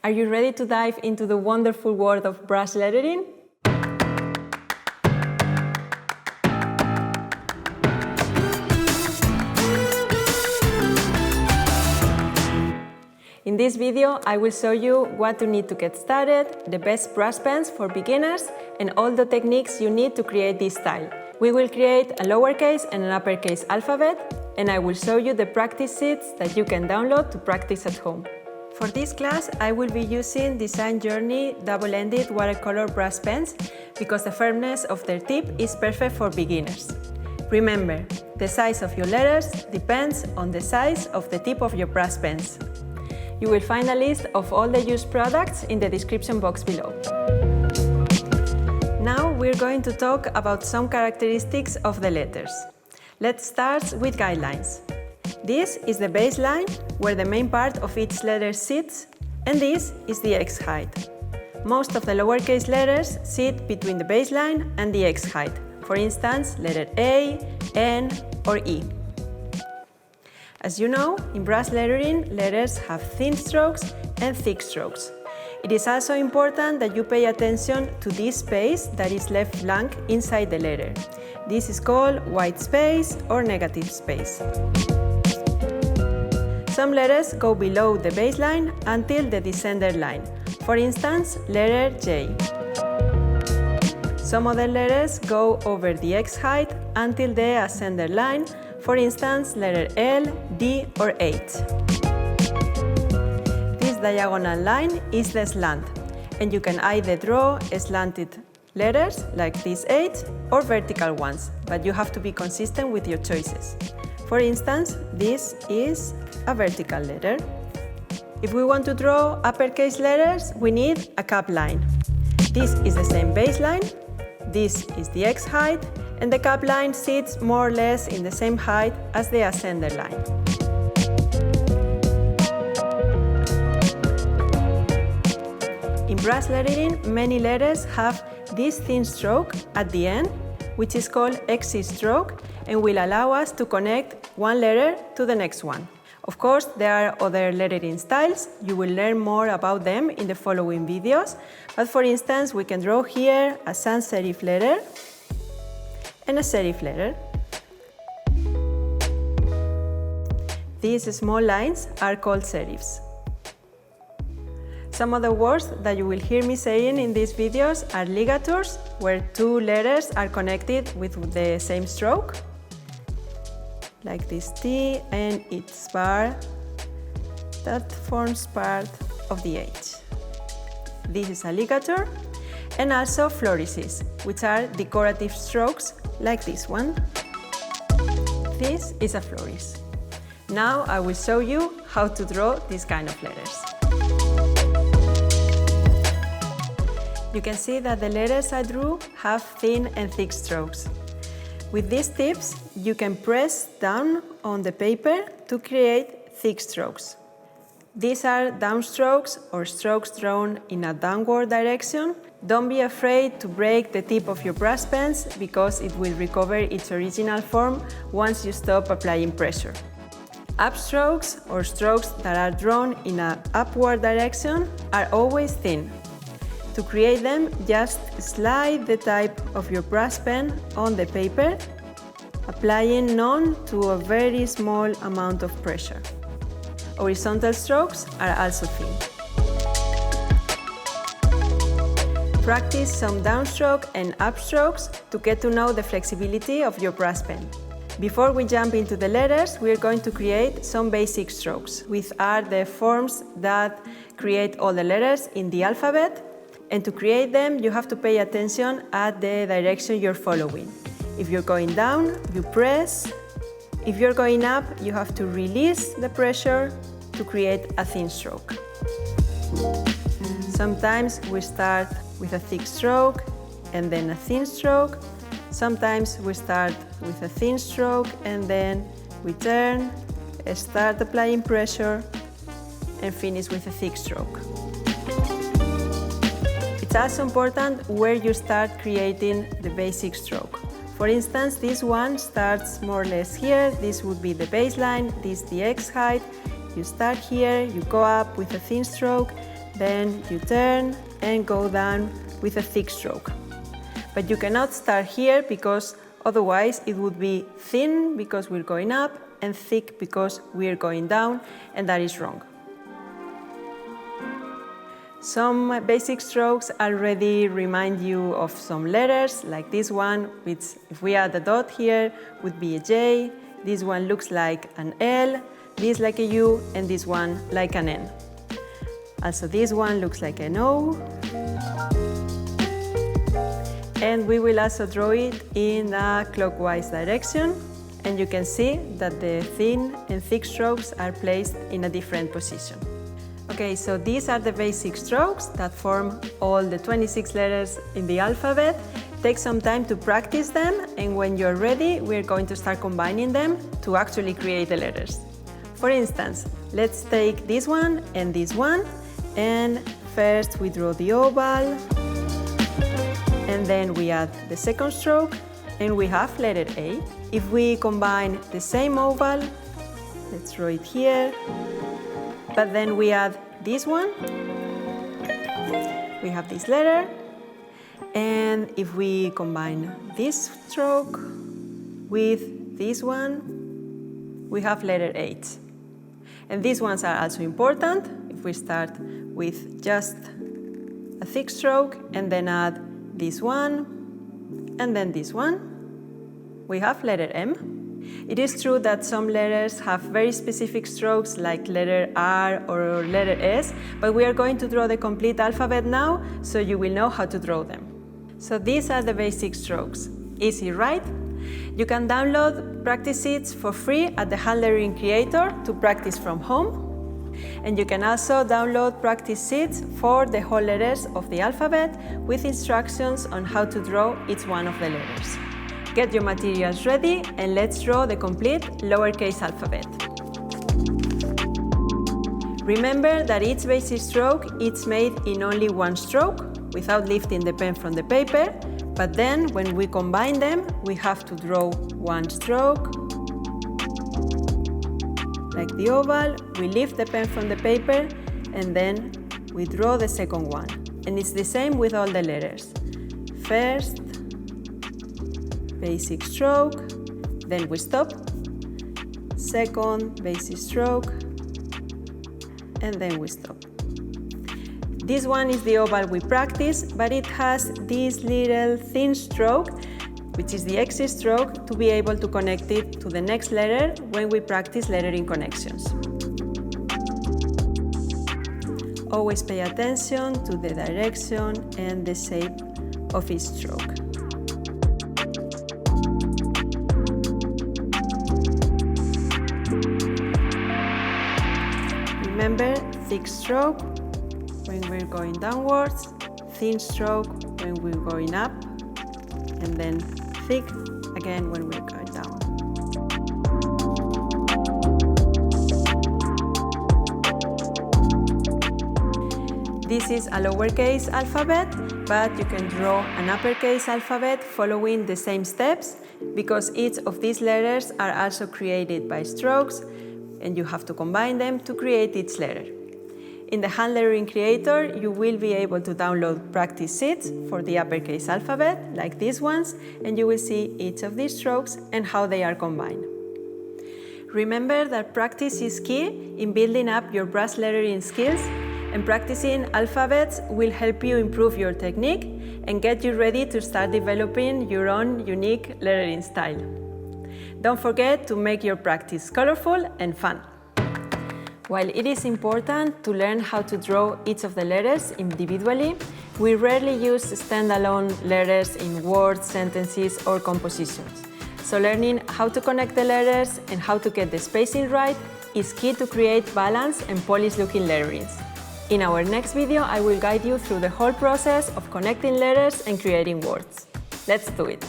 Are you ready to dive into the wonderful world of brush lettering? In this video, I will show you what you need to get started, the best brush pens for beginners, and all the techniques you need to create this style. We will create a lowercase and an uppercase alphabet, and I will show you the practice sheets that you can download to practice at home. For this class, I will be using Design Journey double-ended watercolor brush pens because the firmness of their tip is perfect for beginners. Remember, the size of your letters depends on the size of the tip of your brush pens. You will find a list of all the used products in the description box below. Now we're going to talk about some characteristics of the letters. Let's start with guidelines. This is the baseline, where the main part of each letter sits, and this is the X height. Most of the lowercase letters sit between the baseline and the X height. For instance, letter A, N, or E. As you know, in brush lettering, letters have thin strokes and thick strokes. It is also important that you pay attention to this space that is left blank inside the letter. This is called white space or negative space. Some letters go below the baseline until the descender line. For instance, letter J. Some other letters go over the X height until the ascender line. For instance, letter L, D, or H. This diagonal line is the slant, and you can either draw slanted letters like this H or vertical ones, but you have to be consistent with your choices. For instance, this is a vertical letter. If we want to draw uppercase letters, we need a cap line. This is the same baseline, this is the X height, and the cap line sits more or less in the same height as the ascender line. In brush lettering, many letters have this thin stroke at the end, which is called exit stroke, and will allow us to connect one letter to the next one. Of course, there are other lettering styles. You will learn more about them in the following videos. But for instance, we can draw here a sans serif letter and a serif letter. These small lines are called serifs. Some other words that you will hear me saying in these videos are ligatures, where two letters are connected with the same stroke, like this T and its bar that forms part of the H. This is a ligature, and also flourishes, which are decorative strokes like this one. This is a flourish. Now I will show you how to draw this kind of letters. You can see that the letters I drew have thin and thick strokes. With these tips, you can press down on the paper to create thick strokes. These are downstrokes or strokes drawn in a downward direction. Don't be afraid to break the tip of your brush pens because it will recover its original form once you stop applying pressure. Upstrokes or strokes that are drawn in an upward direction are always thin. To create them, just slide the tip of your brush pen on the paper, applying none to a very small amount of pressure. Horizontal strokes are also thin. Practice some downstroke and upstrokes to get to know the flexibility of your brush pen. Before we jump into the letters, we are going to create some basic strokes, which are the forms that create all the letters in the alphabet. And to create them, you have to pay attention at the direction you're following. If you're going down, you press. If you're going up, you have to release the pressure to create a thin stroke. Sometimes we start with a thick stroke and then a thin stroke. Sometimes we start with a thin stroke and then we turn, start applying pressure, and finish with a thick stroke. It's also important where you start creating the basic stroke. For instance, this one starts more or less here. This would be the baseline, this the X height. You start here, you go up with a thin stroke, then you turn and go down with a thick stroke. But you cannot start here because otherwise it would be thin because we're going up and thick because we're going down, and that is wrong. Some basic strokes already remind you of some letters, like this one, which if we add a dot here would be a J. This one looks like an L, this like a U, and this one like an N. Also this one looks like an O. And we will also draw it in a clockwise direction, and you can see that the thin and thick strokes are placed in a different position. Okay, so these are the basic strokes that form all the 26 letters in the alphabet. Take some time to practice them, and when you're ready, we're going to start combining them to actually create the letters. For instance, let's take this one, and first we draw the oval, and then we add the second stroke, and we have letter A. If we combine the same oval, let's draw it here, but then we add this one, we have this letter, and if we combine this stroke with this one, we have letter H. And these ones are also important. If we start with just a thick stroke and then add this one and then this one, we have letter M. It is true that some letters have very specific strokes like letter R or letter S, but we are going to draw the complete alphabet now, so you will know how to draw them. So these are the basic strokes. Easy, right? You can download practice sheets for free at the Hand Lettering Creator to practice from home. And you can also download practice sheets for the whole letters of the alphabet with instructions on how to draw each one of the letters. Get your materials ready and let's draw the complete lowercase alphabet. Remember that each basic stroke is made in only one stroke without lifting the pen from the paper, but then when we combine them, we have to draw one stroke. Like the oval, we lift the pen from the paper and then we draw the second one. And it's the same with all the letters. First, basic stroke, then we stop. Second, basic stroke, and then we stop. This one is the oval we practice, but it has this little thin stroke, which is the exit stroke, to be able to connect it to the next letter when we practice lettering connections. Always pay attention to the direction and the shape of each stroke. Remember, thick stroke when we're going downwards, thin stroke when we're going up, and then thick again when we're going down. This is a lowercase alphabet, but you can draw an uppercase alphabet following the same steps because each of these letters are also created by strokes, and you have to combine them to create each letter. In the Hand Lettering Creator, you will be able to download practice sheets for the uppercase alphabet, like these ones, and you will see each of these strokes and how they are combined. Remember that practice is key in building up your brush lettering skills, and practicing alphabets will help you improve your technique and get you ready to start developing your own unique lettering style. Don't forget to make your practice colorful and fun. While it is important to learn how to draw each of the letters individually, we rarely use standalone letters in words, sentences, or compositions. So learning how to connect the letters and how to get the spacing right is key to create balanced and polished-looking letterings. In our next video, I will guide you through the whole process of connecting letters and creating words. Let's do it!